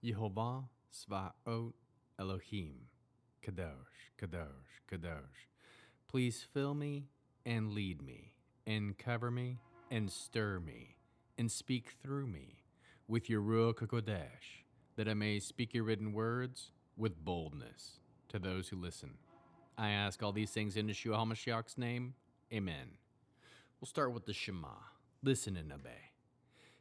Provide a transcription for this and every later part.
Yehovah Svaot Elohim, Kadosh, Kadosh, Kadosh. Please fill me and lead me, and cover me and stir me, and speak through me with your Ruach HaKodesh, that I may speak your written words with boldness to those who listen. I ask all these things in Yeshua HaMashiach's name. Amen. We'll start with the Shema. Listen and obey.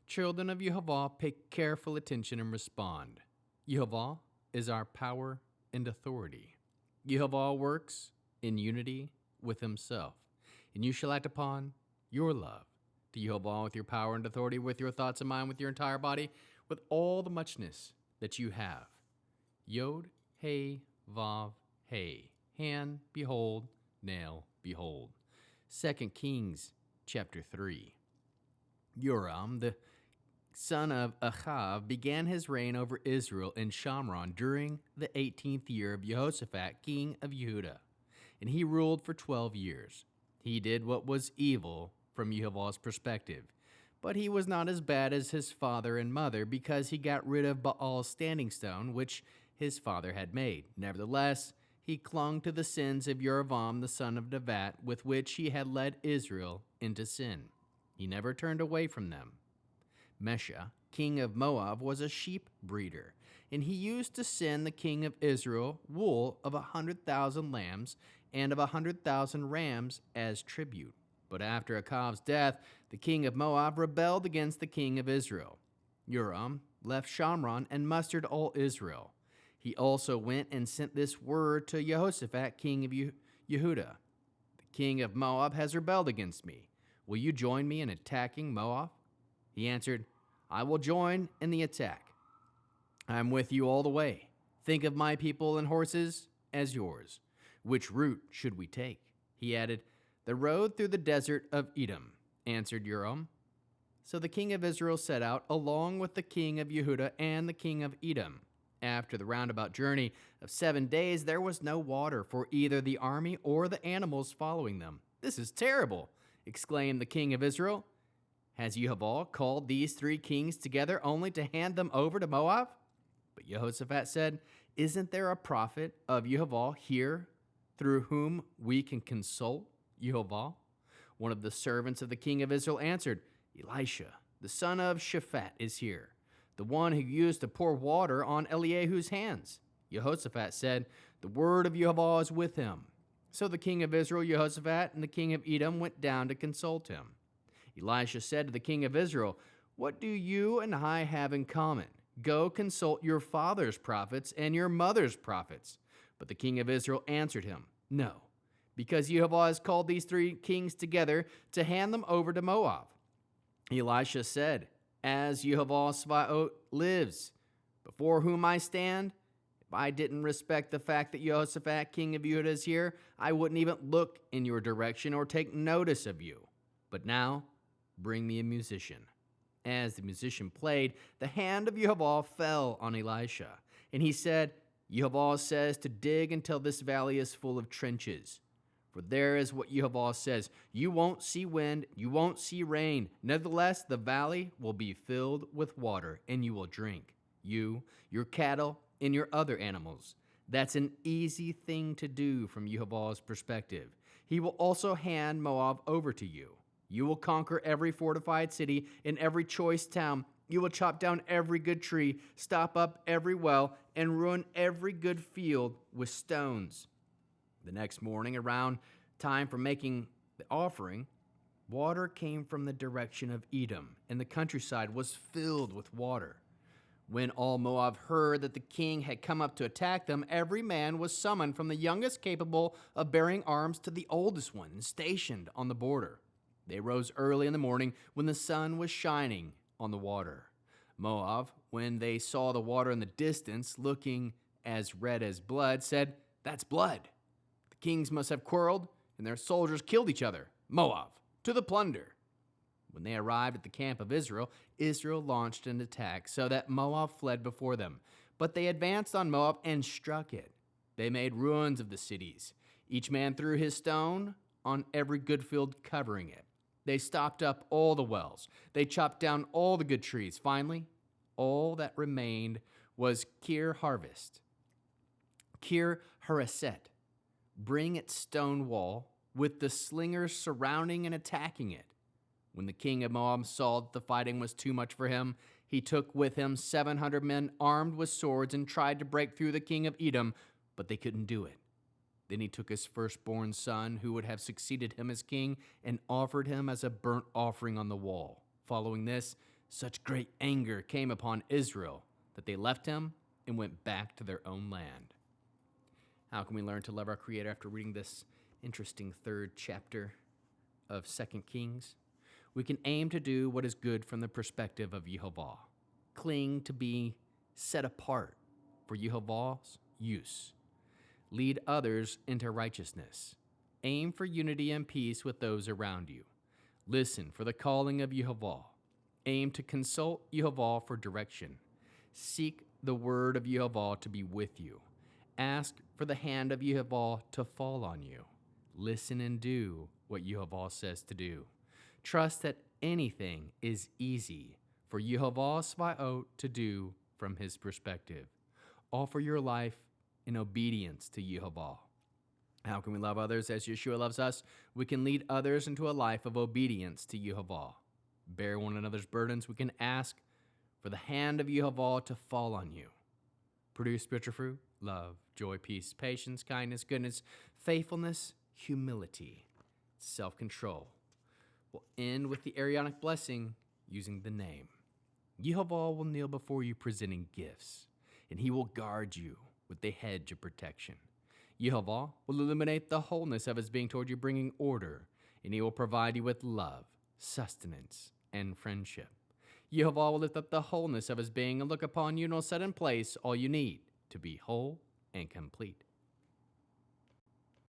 Children of Yehovah, pay careful attention and respond. Yehovah is our power and authority. Yehovah works in unity with himself, and you shall act upon your love to Yehovah with your power and authority, with your thoughts and mind, with your entire body, with all the muchness that you have. Yod, Hey, Vav, Hey. Hand, behold, nail, behold. 2 Kings chapter 3. Yoram, the son of Achav, began his reign over Israel in Shamron during the 18th year of Jehoshaphat, king of Yehudah, and he ruled for 12 years. He did what was evil from Yehovah's perspective, but he was not as bad as his father and mother, because he got rid of Baal's standing stone, which his father had made. Nevertheless, he clung to the sins of Jeroboam the son of Nebat, with which he had led Israel into sin. He never turned away from them. Mesha, king of Moab, was a sheep breeder, and he used to send the king of Israel wool of 100,000 lambs and of 100,000 rams as tribute. But after Achav's death, the king of Moab rebelled against the king of Israel. Joram left Shamron and mustered all Israel. He also went and sent this word to Jehoshaphat, king of Yehudah. The king of Moab has rebelled against me. Will you join me in attacking Moab? He answered, I will join in the attack. I am with you all the way. Think of my people and horses as yours. Which route should we take? He added, the road through the desert of Edom, answered Joram. So the king of Israel set out, along with the king of Yehudah and the king of Edom. After the roundabout journey of 7 days, there was no water for either the army or the animals following them. This is terrible, exclaimed the king of Israel. Has Yehovah called these 3 kings together only to hand them over to Moab? But Jehoshaphat said, isn't there a prophet of Yehovah here through whom we can consult Yehovah? One of the servants of the king of Israel answered, Elisha, the son of Shaphat, is here, the one who used to pour water on Eliyahu's hands. Jehoshaphat said, the word of Yehovah is with him. So the king of Israel, Jehoshaphat, and the king of Edom went down to consult him. Elisha said to the king of Israel, what do you and I have in common? Go consult your father's prophets and your mother's prophets. But the king of Israel answered him, no, because Yehovah has called these 3 kings together to hand them over to Moab. Elisha said, as Yehovah Svaot lives, before whom I stand, if I didn't respect the fact that Jehoshaphat, king of Judah, is here, I wouldn't even look in your direction or take notice of you. But now, bring me a musician. As the musician played, the hand of Yehovah fell on Elisha, and he said, Yehovah says to dig until this valley is full of trenches. For there is what Yehovah says, you won't see wind, you won't see rain. Nevertheless, the valley will be filled with water, and you will drink, you, your cattle, and your other animals. That's an easy thing to do from Yehovah's perspective. He will also hand Moab over to you. You will conquer every fortified city and every choice town. You will chop down every good tree, stop up every well, and ruin every good field with stones. The next morning, around time for making the offering, water came from the direction of Edom, and the countryside was filled with water. When all Moab heard that the king had come up to attack them, every man was summoned, from the youngest capable of bearing arms to the oldest one, and stationed on the border. They rose early in the morning when the sun was shining on the water. Moab, when they saw the water in the distance, looking as red as blood, said, that's blood. The kings must have quarreled, and their soldiers killed each other. Moab, to the plunder. When they arrived at the camp of Israel, Israel launched an attack so that Moab fled before them. But they advanced on Moab and struck it. They made ruins of the cities. Each man threw his stone on every good field covering it. They stopped up all the wells. They chopped down all the good trees. Finally, all that remained was Kir Harvest. Kir Hareset, bring its stone wall, with the slingers surrounding and attacking it. When the king of Moab saw that the fighting was too much for him, he took with him 700 men armed with swords and tried to break through the king of Edom, but they couldn't do it. Then he took his firstborn son, who would have succeeded him as king, and offered him as a burnt offering on the wall. Following this, such great anger came upon Israel that they left him and went back to their own land. How can we learn to love our Creator after reading this interesting third chapter of 2 Kings? We can aim to do what is good from the perspective of Yehovah. Cling to be set apart for Yehovah's use. Lead others into righteousness. Aim for unity and peace with those around you. Listen for the calling of Yehovah. Aim to consult Yehovah for direction. Seek the word of Yehovah to be with you. Ask for the hand of Yehovah to fall on you. Listen and do what Yehovah says to do. Trust that anything is easy for Yehovah Svaot to do from his perspective. Offer your life in obedience to Yehovah. How can we love others as Yeshua loves us? We can lead others into a life of obedience to Yehovah. Bear one another's burdens. We can ask for the hand of Yehovah to fall on you. Produce spiritual fruit, love, joy, peace, patience, kindness, goodness, faithfulness, humility, self-control. We'll end with the Aaronic blessing using the name. Yehovah will kneel before you presenting gifts, and he will guard you with a hedge of protection. Yehovah will illuminate the wholeness of his being toward you, bringing order, and he will provide you with love, sustenance, and friendship. Yehovah will lift up the wholeness of his being and look upon you and will set in place all you need to be whole and complete.